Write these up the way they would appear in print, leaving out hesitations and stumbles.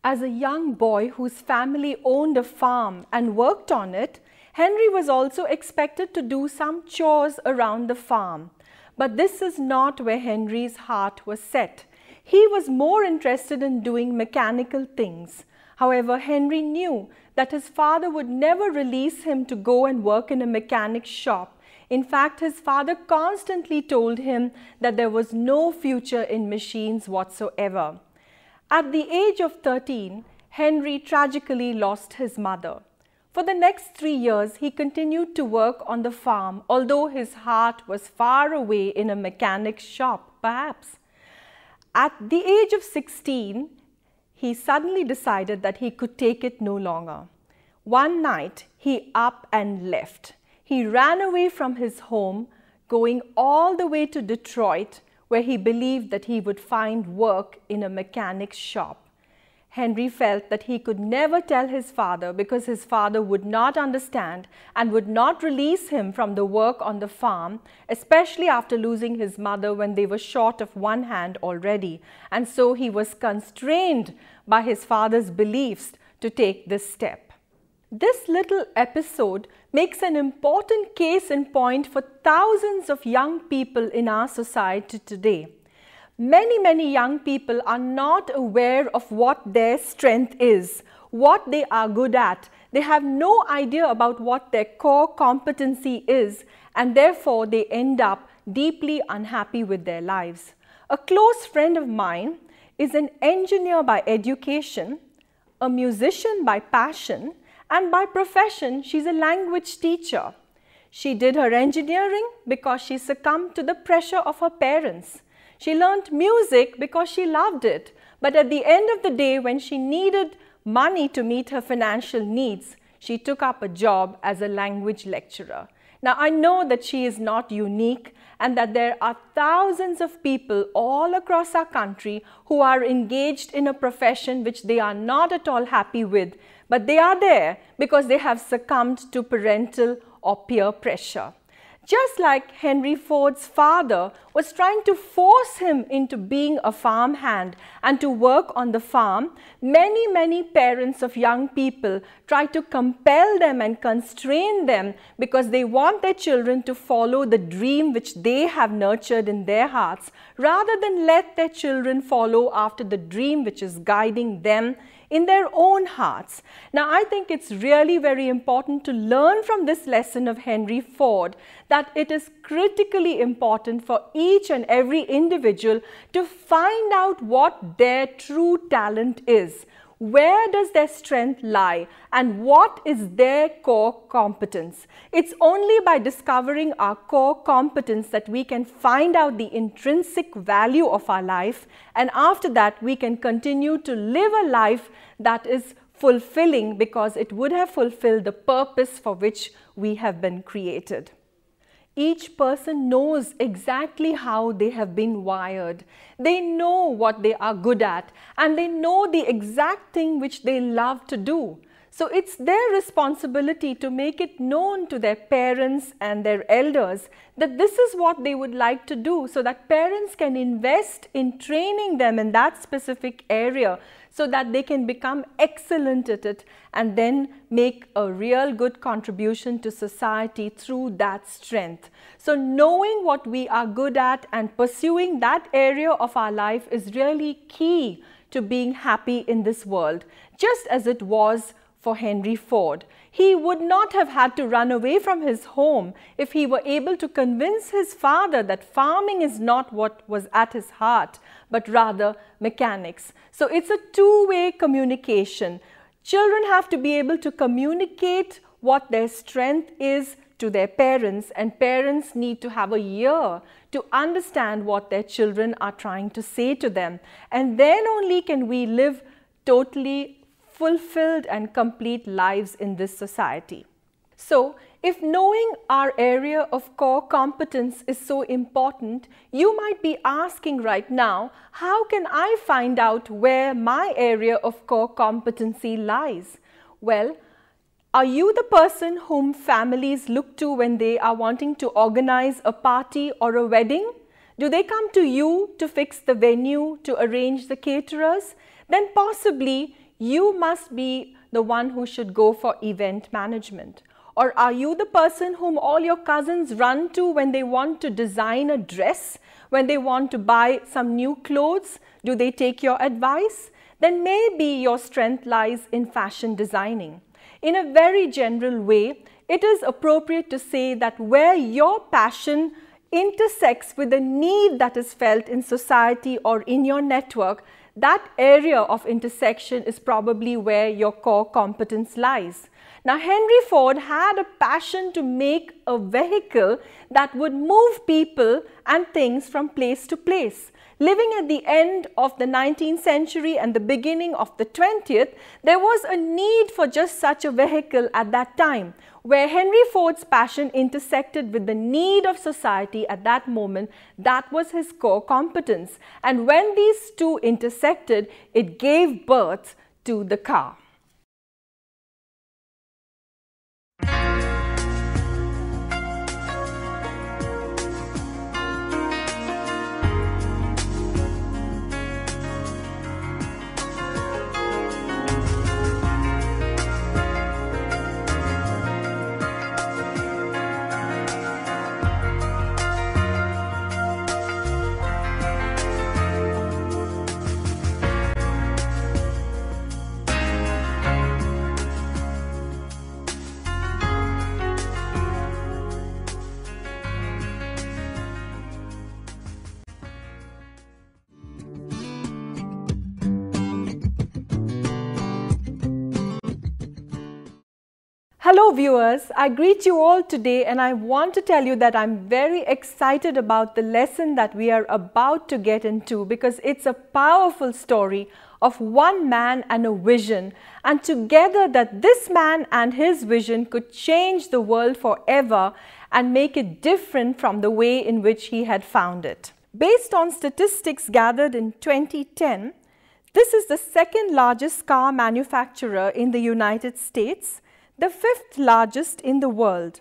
As a young boy whose family owned a farm and worked on it, Henry was also expected to do some chores around the farm. But this is not where Henry's heart was set. He was more interested in doing mechanical things. However, Henry knew that his father would never release him to go and work in a mechanic's shop. In fact, his father constantly told him that there was no future in machines whatsoever. At the age of 13, Henry tragically lost his mother. For the next 3 years, he continued to work on the farm, although his heart was far away in a mechanic's shop, perhaps. At the age of 16, he suddenly decided that he could take it no longer. One night, he up and left. He ran away from his home, going all the way to Detroit, where he believed that he would find work in a mechanic's shop. Henry felt that he could never tell his father because his father would not understand and would not release him from the work on the farm, especially after losing his mother when they were short of one hand already. And so he was constrained by his father's beliefs to take this step. This little episode makes an important case in point for thousands of young people in our society today. Many young people are not aware of what their strength is, what they are good at. They have no idea about what their core competency is, and therefore they end up deeply unhappy with their lives. A close friend of mine is an engineer by education, a musician by passion, and by profession she's a language teacher. She did her engineering because she succumbed to the pressure of her parents. She learned music because she loved it, but at the end of the day, when she needed money to meet her financial needs, she took up a job as a language lecturer. Now, I know that she is not unique and that there are thousands of people all across our country who are engaged in a profession which they are not at all happy with, but they are there because they have succumbed to parental or peer pressure. Just like Henry Ford's father was trying to force him into being a farmhand and to work on the farm, many parents of young people try to compel them and constrain them because they want their children to follow the dream which they have nurtured in their hearts, rather than let their children follow after the dream which is guiding them in their own hearts. Now, I think it's really very important to learn from this lesson of Henry Ford that it is critically important for each and every individual to find out what their true talent is. Where does their strength lie and what is their core competence? It's only by discovering our core competence that we can find out the intrinsic value of our life, and after that we can continue to live a life that is fulfilling because it would have fulfilled the purpose for which we have been created. Each person knows exactly how they have been wired. They know what they are good at and they know the exact thing which they love to do. So it's their responsibility to make it known to their parents and their elders that this is what they would like to do, so that parents can invest in training them in that specific area so that they can become excellent at it and then make a real good contribution to society through that strength. So knowing what we are good at and pursuing that area of our life is really key to being happy in this world, just as it was for Henry Ford. He would not have had to run away from his home if he were able to convince his father that farming is not what was at his heart, but rather mechanics. So it's a two-way communication. Children have to be able to communicate what their strength is to their parents, and parents need to have a ear to understand what their children are trying to say to them. And then only can we live totally fulfilled and complete lives in this society. So, if knowing our area of core competence is so important, you might be asking right now, how can I find out where my area of core competency lies? Well, are you the person whom families look to when they are wanting to organize a party or a wedding? Do they come to you to fix the venue, to arrange the caterers? Then possibly you must be the one who should go for event management? Or are you the person whom all your cousins run to when they want to design a dress, when they want to buy some new clothes? Do they take your advice? Then maybe your strength lies in fashion designing. In a very general way, it is appropriate to say that where your passion intersects with the need that is felt in society or in your network, that area of intersection is probably where your core competence lies. Now, Henry Ford had a passion to make a vehicle that would move people and things from place to place. Living at the end of the 19th century and the beginning of the 20th, there was a need for just such a vehicle at that time, where Henry Ford's passion intersected with the need of society at that moment. That was his core competence. And when these two intersected, it gave birth to the car. Hello viewers, I greet you all today and I want to tell you that I'm very excited about the lesson that we are about to get into, because it's a powerful story of one man and a vision, and together that this man and his vision could change the world forever and make it different from the way in which he had found it. Based on statistics gathered in 2010, this is the second largest car manufacturer in the United States, the fifth largest in the world.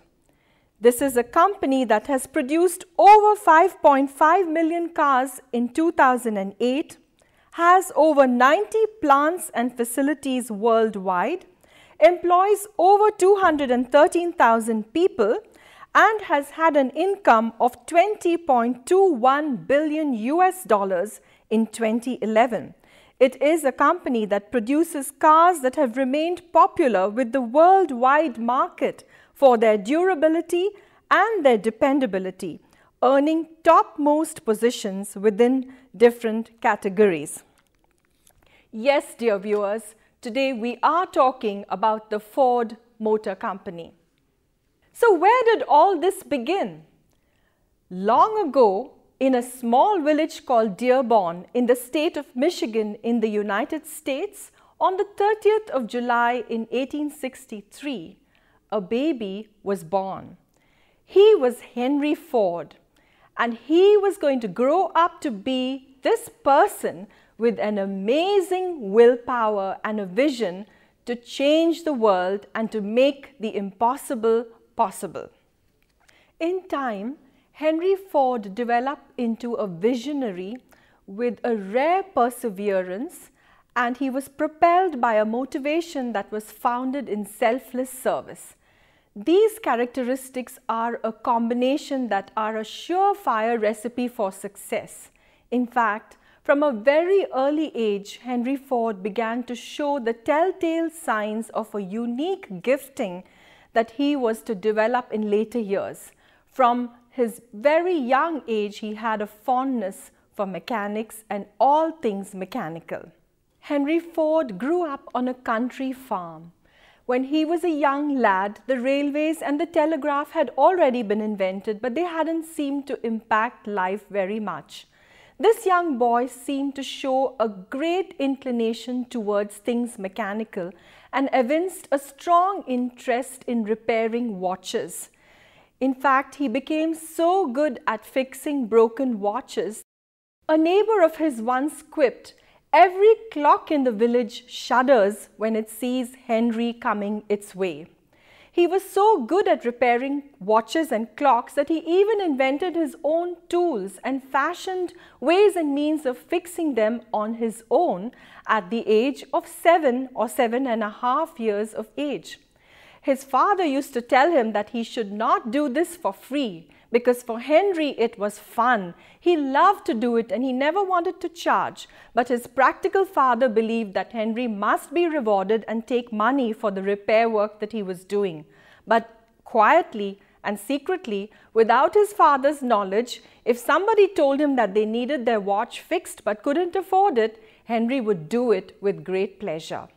This is a company that has produced over 5.5 million cars in 2008, has over 90 plants and facilities worldwide, employs over 213,000 people, and has had an income of $20.21 billion in 2011. It is a company that produces cars that have remained popular with the worldwide market for their durability and their dependability, earning topmost positions within different categories. Yes, dear viewers, today we are talking about the Ford Motor Company. So where did all this begin? Long ago, in a small village called Dearborn in the state of Michigan in the United States, on the 30th of July in 1863, a baby was born. He was Henry Ford, and he was going to grow up to be this person with an amazing willpower and a vision to change the world and to make the impossible possible. In time, Henry Ford developed into a visionary with a rare perseverance, and he was propelled by a motivation that was founded in selfless service. These characteristics are a combination that are a surefire recipe for success. In fact, from a very early age, Henry Ford began to show the telltale signs of a unique gifting that he was to develop in later years. From his very young age, he had a fondness for mechanics and all things mechanical. Henry Ford grew up on a country farm. When he was a young lad, the railways and the telegraph had already been invented, but they hadn't seemed to impact life very much. This young boy seemed to show a great inclination towards things mechanical and evinced a strong interest in repairing watches. In fact, he became so good at fixing broken watches. A neighbor of his once quipped, "Every clock in the village shudders when it sees Henry coming its way." He was so good at repairing watches and clocks that he even invented his own tools and fashioned ways and means of fixing them on his own at the age of 7 or 7.5 years of age. His father used to tell him that he should not do this for free, because for Henry it was fun. He loved to do it and he never wanted to charge. But his practical father believed that Henry must be rewarded and take money for the repair work that he was doing. But quietly and secretly, without his father's knowledge, if somebody told him that they needed their watch fixed but couldn't afford it, Henry would do it with great pleasure.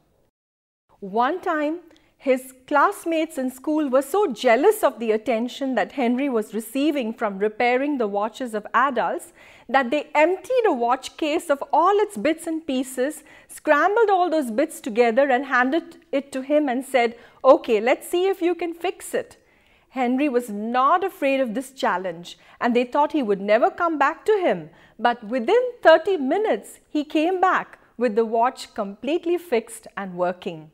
One time, his classmates in school were so jealous of the attention that Henry was receiving from repairing the watches of adults that they emptied a watch case of all its bits and pieces, scrambled all those bits together and handed it to him and said, "Okay, let's see if you can fix it." Henry was not afraid of this challenge and they thought he would never come back to him. But within 30 minutes, he came back with the watch completely fixed and working.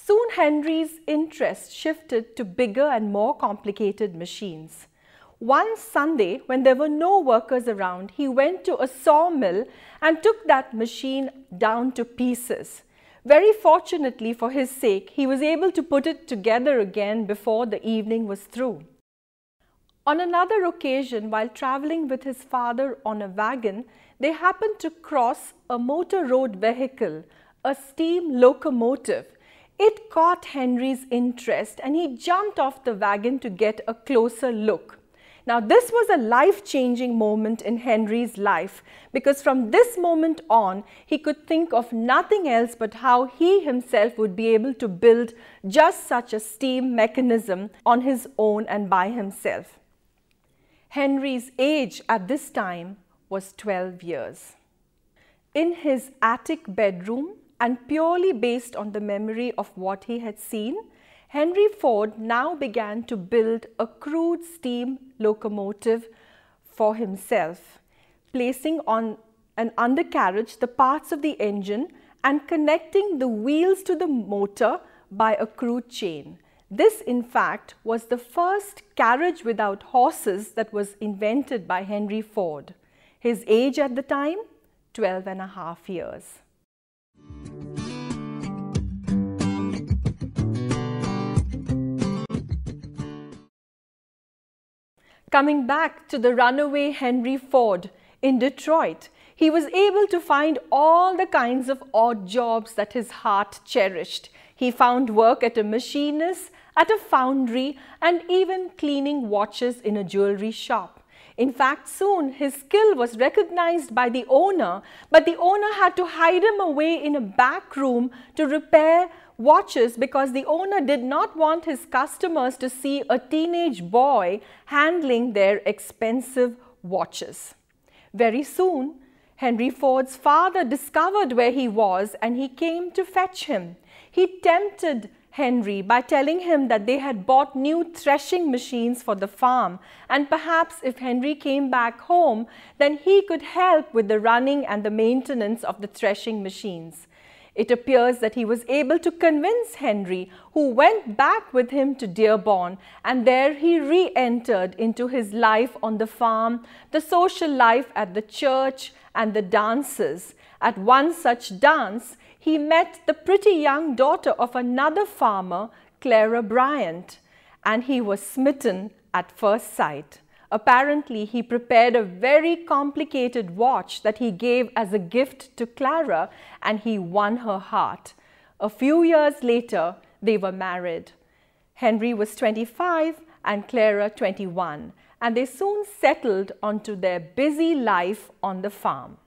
Soon Henry's interest shifted to bigger and more complicated machines. One Sunday, when there were no workers around, he went to a sawmill and took that machine down to pieces. Very fortunately for his sake, he was able to put it together again before the evening was through. On another occasion, while traveling with his father on a wagon, they happened to cross a motor road vehicle, a steam locomotive. It caught Henry's interest and he jumped off the wagon to get a closer look. Now, this was a life-changing moment in Henry's life, because from this moment on, he could think of nothing else but how he himself would be able to build just such a steam mechanism on his own and by himself. Henry's age at this time was 12 years. In his attic bedroom, and purely based on the memory of what he had seen, Henry Ford now began to build a crude steam locomotive for himself, placing on an undercarriage the parts of the engine and connecting the wheels to the motor by a crude chain. This, in fact, was the first carriage without horses that was invented by Henry Ford. His age at the time, 12.5 years. Coming back to the runaway Henry Ford in Detroit, he was able to find all the kinds of odd jobs that his heart cherished. He found work at a machinist, at a foundry, and even cleaning watches in a jewelry shop. In fact, soon his skill was recognized by the owner, but the owner had to hide him away in a back room to repair watches because the owner did not want his customers to see a teenage boy handling their expensive watches. Very soon, Henry Ford's father discovered where he was and he came to fetch him. He tempted Henry by telling him that they had bought new threshing machines for the farm, and perhaps if Henry came back home, then he could help with the running and the maintenance of the threshing machines. It appears that he was able to convince Henry, who went back with him to Dearborn, and there he re-entered into his life on the farm, the social life at the church, and the dances. At one such dance, he met the pretty young daughter of another farmer, Clara Bryant, and he was smitten at first sight. Apparently, he prepared a very complicated watch that he gave as a gift to Clara, and he won her heart. A few years later, they were married. Henry was 25 and Clara 21, and they soon settled onto their busy life on the farm.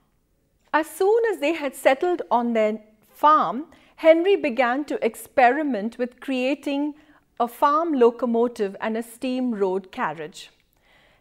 As soon as they had settled on their farm, Henry began to experiment with creating a farm locomotive and a steam road carriage.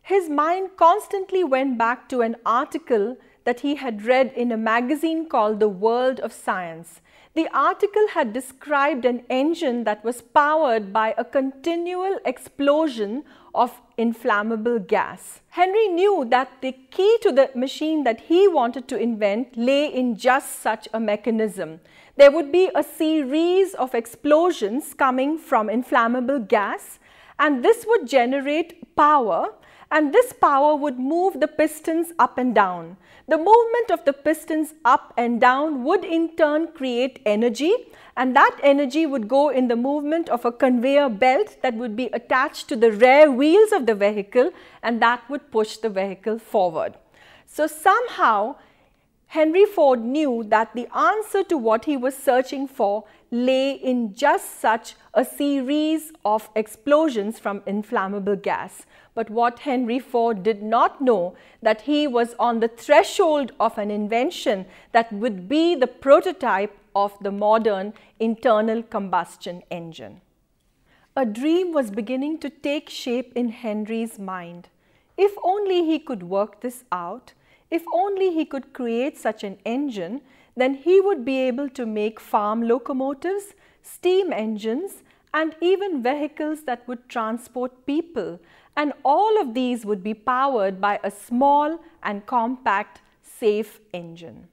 His mind constantly went back to an article that he had read in a magazine called The World of Science. The article had described an engine that was powered by a continual explosion of inflammable gas. Henry knew that the key to the machine that he wanted to invent lay in just such a mechanism. There would be a series of explosions coming from inflammable gas, and this would generate power, and this power would move the pistons up and down. The movement of the pistons up and down would in turn create energy, and that energy would go in the movement of a conveyor belt that would be attached to the rear wheels of the vehicle, and that would push the vehicle forward. So somehow Henry Ford knew that the answer to what he was searching for lay in just such a series of explosions from inflammable gas. But what Henry Ford did not know, that he was on the threshold of an invention that would be the prototype of the modern internal combustion engine. A dream was beginning to take shape in Henry's mind. If only he could work this out, if only he could create such an engine, then he would be able to make farm locomotives, steam engines, and even vehicles that would transport people, and all of these would be powered by a small and compact, safe engine.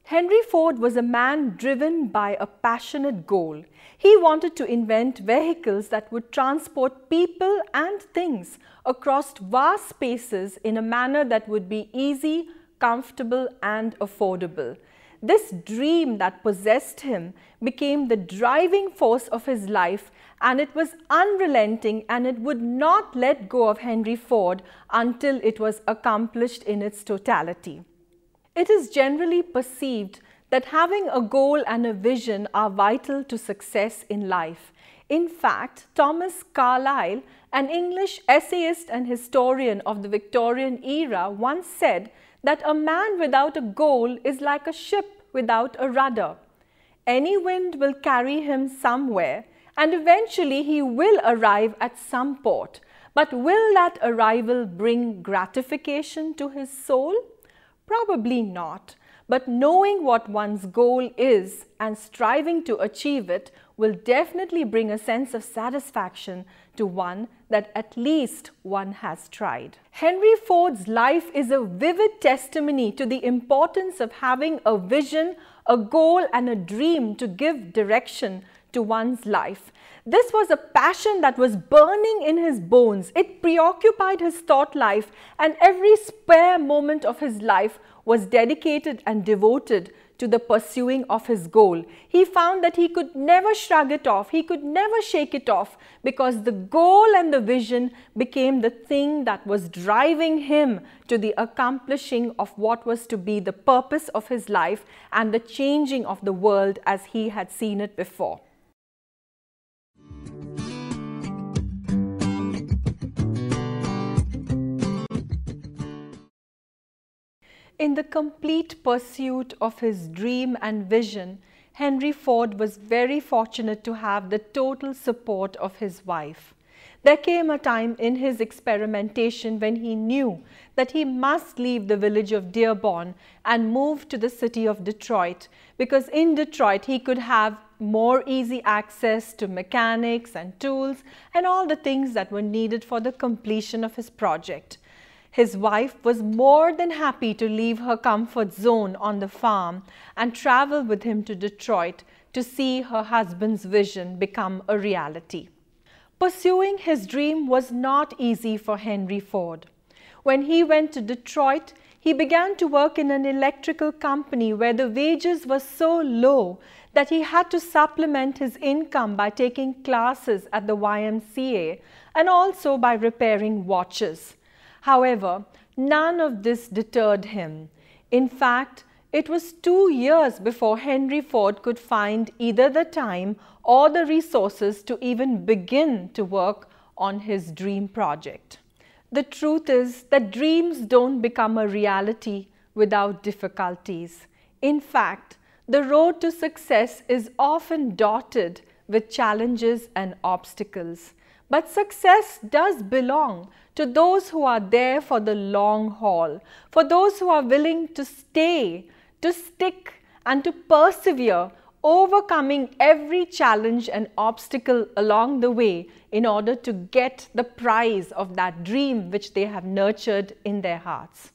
Henry Ford was a man driven by a passionate goal. He wanted to invent vehicles that would transport people and things across vast spaces in a manner that would be easy, comfortable, and affordable. This dream that possessed him became the driving force of his life, and it was unrelenting, and it would not let go of Henry Ford until it was accomplished in its totality. It is generally perceived that having a goal and a vision are vital to success in life. In fact, Thomas Carlyle, an English essayist and historian of the Victorian era, once said that a man without a goal is like a ship without a rudder. Any wind will carry him somewhere, and eventually he will arrive at some port. But will that arrival bring gratification to his soul? Probably not. But knowing what one's goal is and striving to achieve it will definitely bring a sense of satisfaction to one that at least one has tried. Henry Ford's life is a vivid testimony to the importance of having a vision, a goal, and a dream to give direction to one's life. This was a passion that was burning in his bones. It preoccupied his thought life, and every spare moment of his life was dedicated and devoted to the pursuing of his goal. He found that he could never shrug it off, he could never shake it off, because the goal and the vision became the thing that was driving him to the accomplishing of what was to be the purpose of his life and the changing of the world as he had seen it before. In the complete pursuit of his dream and vision, Henry Ford was very fortunate to have the total support of his wife. There came a time in his experimentation when he knew that he must leave the village of Dearborn and move to the city of Detroit, because in Detroit he could have more easy access to mechanics and tools and all the things that were needed for the completion of his project. His wife was more than happy to leave her comfort zone on the farm and travel with him to Detroit to see her husband's vision become a reality. Pursuing his dream was not easy for Henry Ford. When he went to Detroit, he began to work in an electrical company where the wages were so low that he had to supplement his income by taking classes at the YMCA and also by repairing watches. However, none of this deterred him. In fact, it was 2 years before Henry Ford could find either the time or the resources to even begin to work on his dream project. The truth is that dreams don't become a reality without difficulties. In fact, the road to success is often dotted with challenges and obstacles. But success does belong to those who are there for the long haul, for those who are willing to stay, to stick, and to persevere overcoming every challenge and obstacle along the way in order to get the prize of that dream which they have nurtured in their hearts.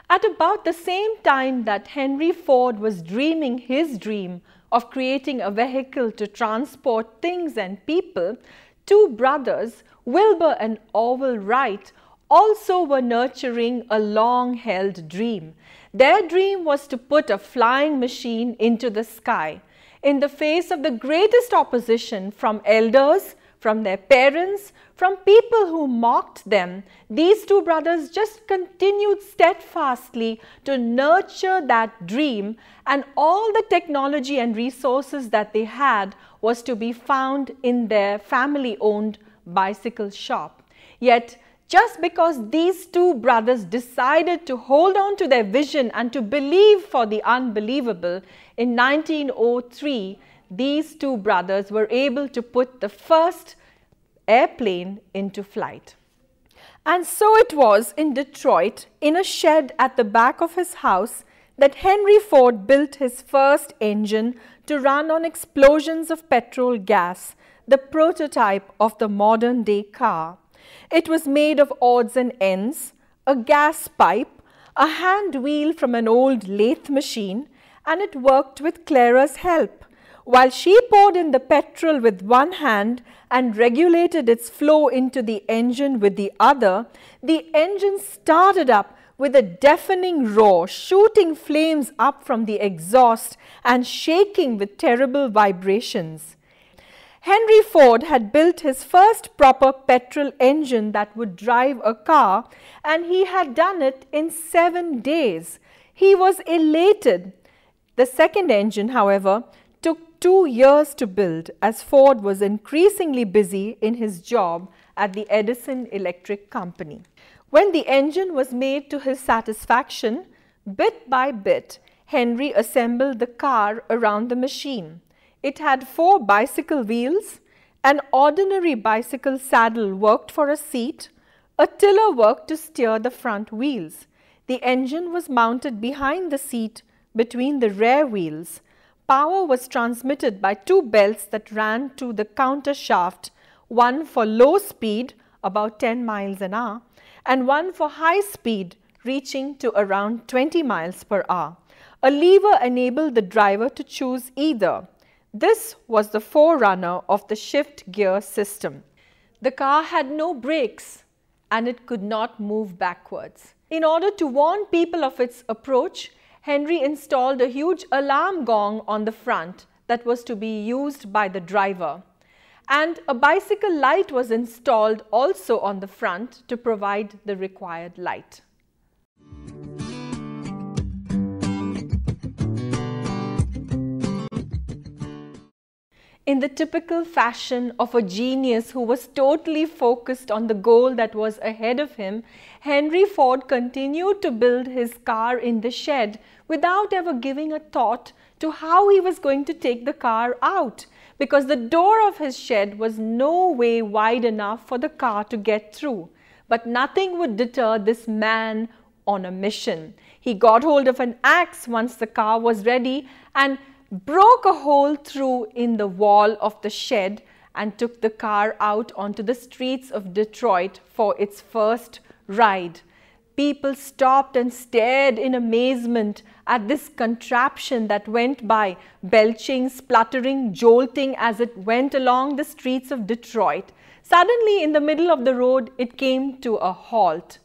At about the same time that Henry Ford was dreaming his dream of creating a vehicle to transport things and people, two brothers, Wilbur and Orville Wright, also were nurturing a long-held dream. Their dream was to put a flying machine into the sky. In the face of the greatest opposition from elders, from their parents, from people who mocked them, these two brothers just continued steadfastly to nurture that dream, and all the technology and resources that they had was to be found in their family-owned bicycle shop. Yet, just because these two brothers decided to hold on to their vision and to believe for the unbelievable, in 1903, these two brothers were able to put the first airplane into flight. And so it was in Detroit, in a shed at the back of his house, that Henry Ford built his first engine to run on explosions of petrol gas, the prototype of the modern-day car. It was made of odds and ends, a gas pipe, a hand wheel from an old lathe machine, and it worked with Clara's help. While she poured in the petrol with one hand and regulated its flow into the engine with the other, the engine started up with a deafening roar, shooting flames up from the exhaust and shaking with terrible vibrations. Henry Ford had built his first proper petrol engine that would drive a car, and he had done it in 7 days. He was elated. The second engine, however, took 2 years to build, as Ford was increasingly busy in his job at the Edison Electric Company. When the engine was made to his satisfaction, bit by bit, Henry assembled the car around the machine. It had 4 bicycle wheels, an ordinary bicycle saddle worked for a seat, a tiller worked to steer the front wheels. The engine was mounted behind the seat between the rear wheels. Power was transmitted by 2 belts that ran to the counter shaft, one for low speed, about 10 miles an hour, and one for high speed, reaching to around 20 miles per hour. A lever enabled the driver to choose either. This was the forerunner of the shift gear system. The car had no brakes and it could not move backwards. In order to warn people of its approach, Henry installed a huge alarm gong on the front that was to be used by the driver. And a bicycle light was installed also on the front to provide the required light. In the typical fashion of a genius who was totally focused on the goal that was ahead of him, Henry Ford continued to build his car in the shed without ever giving a thought to how he was going to take the car out, because the door of his shed was no way wide enough for the car to get through. But nothing would deter this man on a mission. He got hold of an axe once the car was ready and broke a hole through in the wall of the shed and took the car out onto the streets of Detroit for its first ride. People stopped and stared in amazement at this contraption that went by, belching, spluttering, jolting as it went along the streets of Detroit. Suddenly, in the middle of the road, it came to a halt.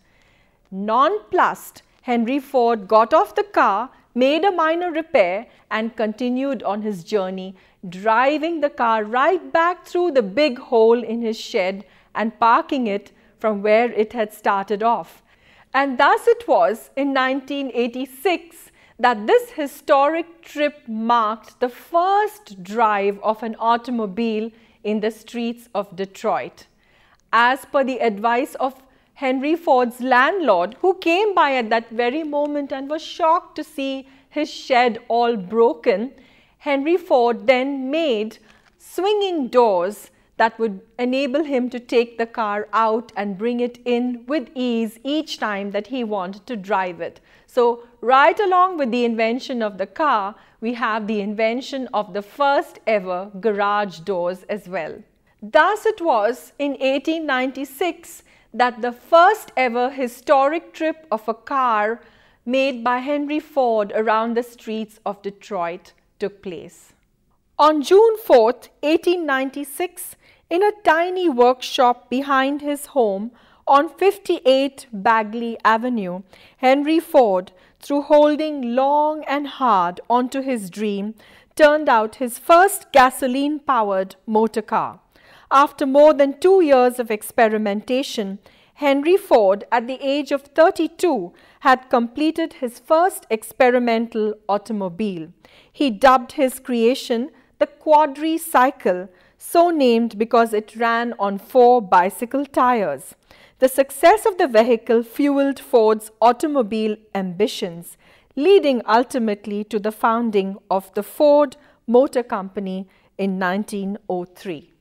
Nonplussed, Henry Ford got off the car, made a minor repair and continued on his journey, driving the car right back through the big hole in his shed and parking it from where it had started off. And thus it was in 1986 that this historic trip marked the first drive of an automobile in the streets of Detroit. As per the advice of Henry Ford's landlord, who came by at that very moment and was shocked to see his shed all broken, Henry Ford then made swinging doors that would enable him to take the car out and bring it in with ease each time that he wanted to drive it. So right along with the invention of the car, we have the invention of the first ever garage doors as well. Thus it was in 1896 that the first ever historic trip of a car made by Henry Ford around the streets of Detroit took place. On June 4th, 1896, in a tiny workshop behind his home on 58 Bagley Avenue, Henry Ford, through holding long and hard onto his dream, turned out his first gasoline-powered motor car. After more than 2 years of experimentation, Henry Ford, at the age of 32, had completed his first experimental automobile. He dubbed his creation the quadricycle, so named because it ran on 4 bicycle tires. The success of the vehicle fueled Ford's automobile ambitions, leading ultimately to the founding of the Ford Motor Company in 1903.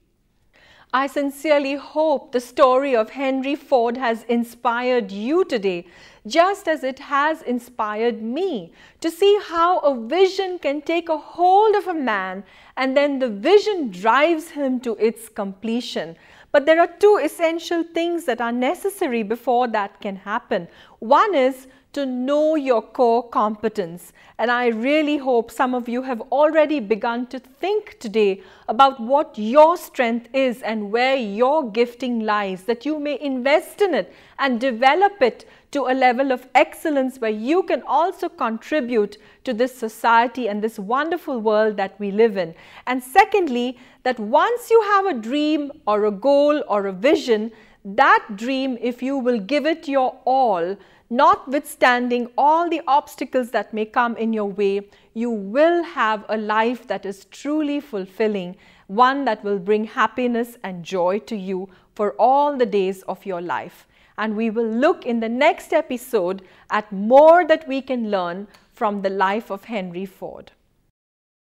I sincerely hope the story of Henry Ford has inspired you today, just as it has inspired me, to see how a vision can take a hold of a man and then the vision drives him to its completion. But there are 2 essential things that are necessary before that can happen. One is to know your core competence. And I really hope some of you have already begun to think today about what your strength is and where your gifting lies, that you may invest in it and develop it to a level of excellence where you can also contribute to this society and this wonderful world that we live in. And secondly, that once you have a dream or a goal or a vision, that dream, if you will give it your all, notwithstanding all the obstacles that may come in your way, you will have a life that is truly fulfilling, one that will bring happiness and joy to you for all the days of your life. And we will look in the next episode at more that we can learn from the life of Henry Ford.